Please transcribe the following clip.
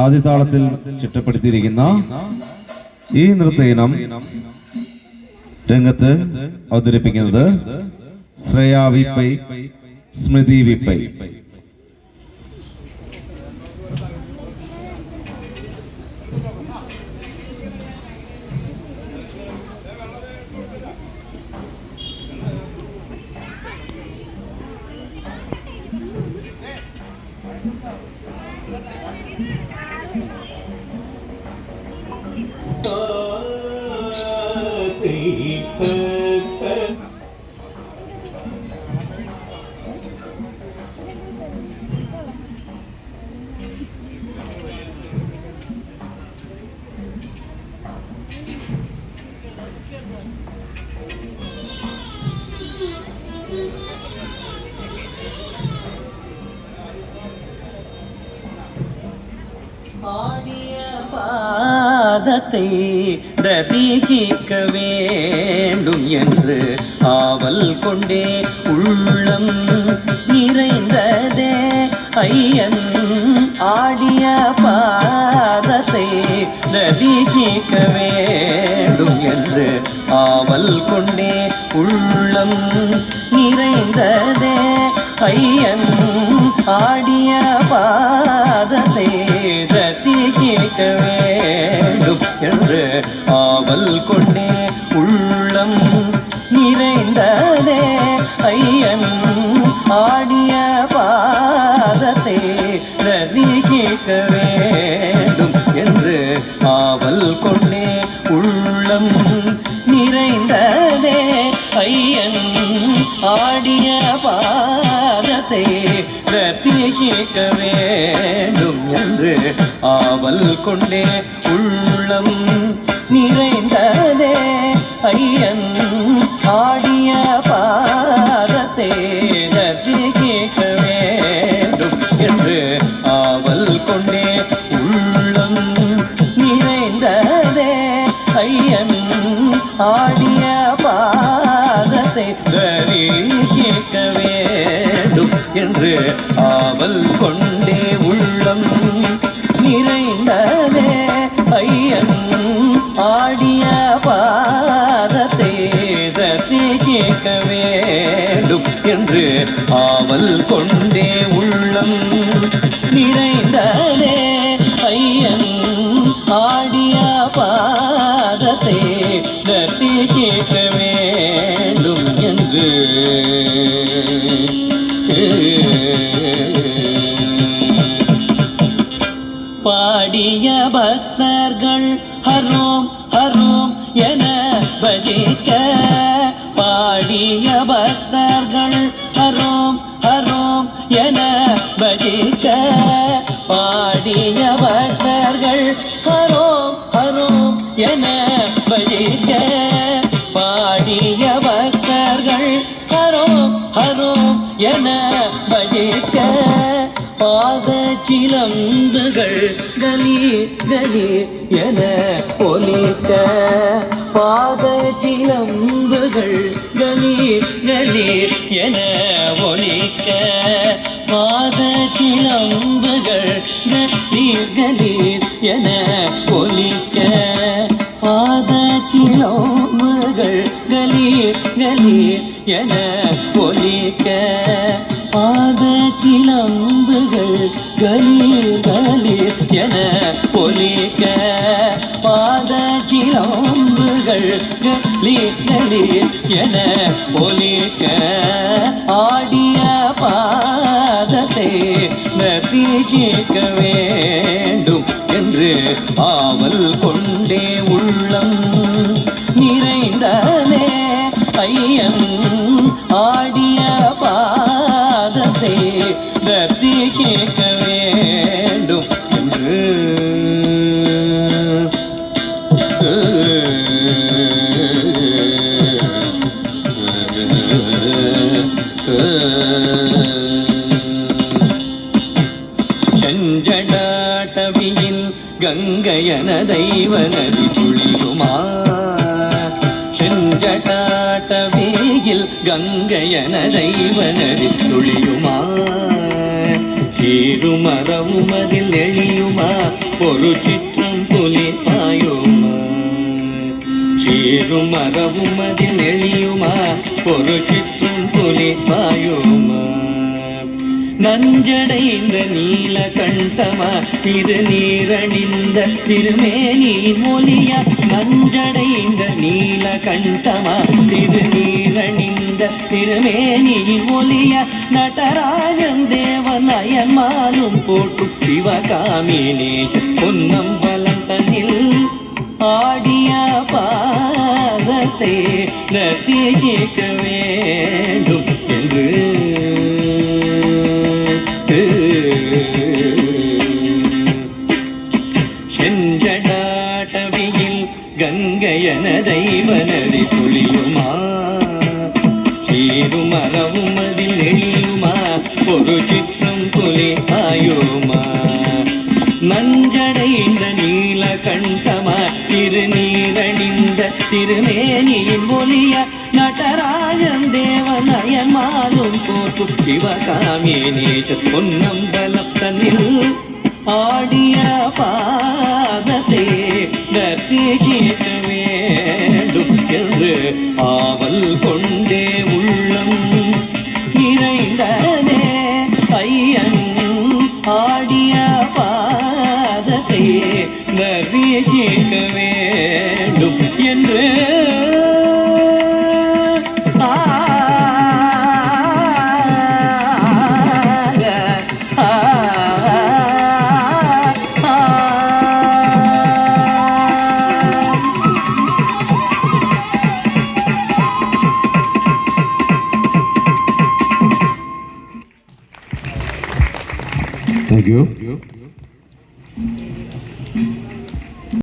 ആദ്യതാളത്തിൽ ചിട്ടപ്പെടുത്തിയിരിക്കുന്ന ഈ നൃത്തയിനം രംഗത്ത് അവതരിപ്പിക്കുന്നത് ശ്രേയ വിപ്പൈ, സ്മൃതി വിപ്പൈ. ஆடிய பாதத்தை தரிசிக்க வேண்டும் என்று ஆவல் கொண்டே உள்ளம் நிறைந்ததே ஐயன். ஆடிய பாதத்தை தரிசிக்க வேண்டும் என்று ஆவல் கொண்டே உள்ளம் நிறைந்ததே ஐயன். ஆடிய பாதத்தை தரிசிக்க வேண்டும் என்று ஆவல் கொண்டே உள்ளம் நிறைந்ததே ஐயன். ஆடிய பாதத்தை தரிசிக்க வேண்டும் என்று ஆவல் கொண்டே உள்ளம் நிறைந்ததே ஐயன். ஆடிய பாதத்தை தரிசிக்க வேண்டும் என்று ஆவல் கொண்டே உள்ளம் நிறைந்ததே ஐயன். ஆடிய பாதத்தை தரிசிக்க வேண்டும் என்று ஆவல் கொண்டே உள்ளம் நிறைந்ததே ஐயன். ஆடிய பாதத்தை தரிசிக்க வேண்டும் என்று ஆவல் கொண்டே உள்ளம் நிறைந்ததே ஐயன். ஆடிய பாதத்தை தரிசிக்க வேண்டும் என்று ஆவல் கொண்டே உள்ளம் நிறைந்ததே ஐயன். ஆடிய பாதத்தை தரிசிக்க வேண்டும் என்று பாடிய பக்தர்கள் ஹரோம் ஹரோம் என பஜிக்க. பாடிய பக்தர்கள் ஹரோம் ஹரோம் என பஜிக்க. பாடிய பக்தர்கள் ஹரோம் ஹரோம் என பஜிக்க. பாடிய பக்தர்கள் ஹரோம் ஹரோம் என பஜிக்க. பாத சிலம்புகள் கலீர் கலீர் என ஒலிக்க. பாத சிலம்புகள் கலீர் கலீர் என ஒலிக்க. பாத சிலம்புகள் கலீர் கலீர் என ஒலிக்க. பாத சிலம்புகள் கலீர் கலீர் என ஒலிக்க. பாத சிலம்புகள் கலீர் கலீர் என ஒலிக்க. பாத சிலம்புகள் கலீர் கலீர் என ஒலிக்க. ஆடிய பாதத்தை தரிசிக்க வேண்டும் என்று ஆவல் கொண்டே உள்ளம் நிறைந்ததே ஐயன். ஆடிய பாதத்தை தரிசிக்க வேண்டும் என்று செஞ்சடாட்டவியில் கங்கையன தெய்வ நதி துளியுமா. செஞ்சடாட்டவியில் கங்கையன தெய்வ நதி துளியுமா. சீருமரவும் அதில் எழியுமா ஒரு சிற்றம் புலி பாயுமா சீருமரவும் அதில் எழியுமா ஒரு சிற்றம் புலி பாயுமா நஞ்சடைந்த நீல கண்டமா திரு நீரணிந்த திருமேனியின் மொழியா நஞ்சடைந்த நீல கண்டமா திரு நீரணிந்த திருமேனியின் மொழியா நடராஜன் தேவன் அயன்மாலும் போட்டு சிவகாமினேஷ பொன்னம்பலம் தன்னில் ஆடிய பாதத்தை ரசிக்க வேண்டும் என்று செஞ்சடாட்டவியில் கங்கையன தெய்வனதி புலியுமா சீருமரவும் அதில் எழியுமா ஒரு சிற்றம் புலி ஆயுமா நஞ்சடைந்த நீல கண்டமா திருநீரணிந்த திருமேனியின் ஒலிய நடராஜன் தேவன் அயன்மாலும் போட்டு சிவகாமினேஷ பொன்னம்பலம் தன்னில் ஆடிய பாதத்தை தரிசிக்க வேண்டும் என்று ஆவல் கொண்டே உள்ளம் நிறைந்ததே ஐயன் ஆடிய பாதத்தை தரிசிக்க வேண்டும் என்று Thank you.